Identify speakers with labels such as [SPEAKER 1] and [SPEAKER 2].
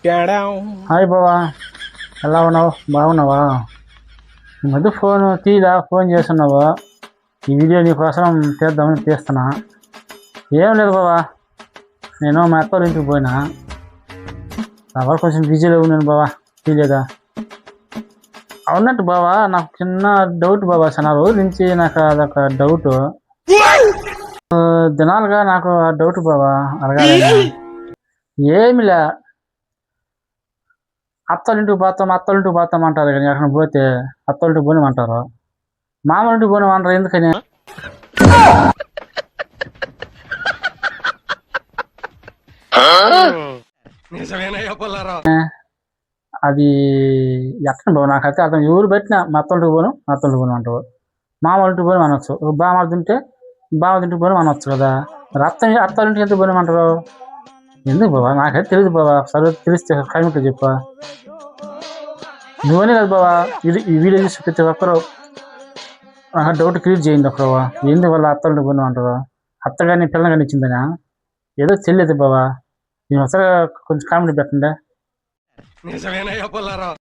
[SPEAKER 1] Hi బావా, ఎలా ఉన్నావు? బాగున్నావా? ఈ మధ్య ఫోన్ ఫోన్ చేస్తున్నావు. ఈ వీడియో నీకోసం తీద్దామని తీస్తున్నా. ఏం లేదు బావా, నేను మా అత్త వాళ్ళ ఇంటికి పోయినా. ఎవరు కొంచెం బిజీలో ఉన్నాను బావా, తీయలేదా? అవునట్టు బావా, నాకు చిన్న డౌట్ బావా. చాలా రోజుల నుంచి నాకు అదొక డౌట్. దినాలుగా నాకు ఆ డౌట్ బావా. అలాగే ఏమిలే, అత్తోళ్ళింటికి పోతాం అంటారు కానీ అక్కడ పోతే అత్తోళ్ళింటికి పోనిమంటారు, మామూలుంటికి పోనిమంటారు. ఎందుకని? అది ఎక్కడ బాబు నాకైతే అర్థం. ఎవరు పెట్టినా మా అత్తోళ్ళింటికి పోను అంటారు, మామూలుంటికి పోని అనొచ్చు. బామర్ది ఉంటే బామర్దింటికి పోని అనొచ్చు కదా. అత్తోళ్ళింటికి ఎందుకు పోనిమంటారు? ఎందుకు బాబా? నాకైతే తెలియదు బాబా. సరే తెలిస్తే కమిటీ చెప్పా. నువ్వనే కదా బావా, ఈ వీడియో చూసి ప్రతి ఒక్కరు నాకు డౌట్ క్లియర్ చేయండి ఒకరు. ఎందుకు వాళ్ళ అత్తోళ్ళింటికి పోని అంటారు? అత్త కానీ పిల్లలు కానీ ఇచ్చిందనా? ఏదో తెలియదు బావా. నేను ఒకసారి కొంచెం కామెడీ పెట్టండి.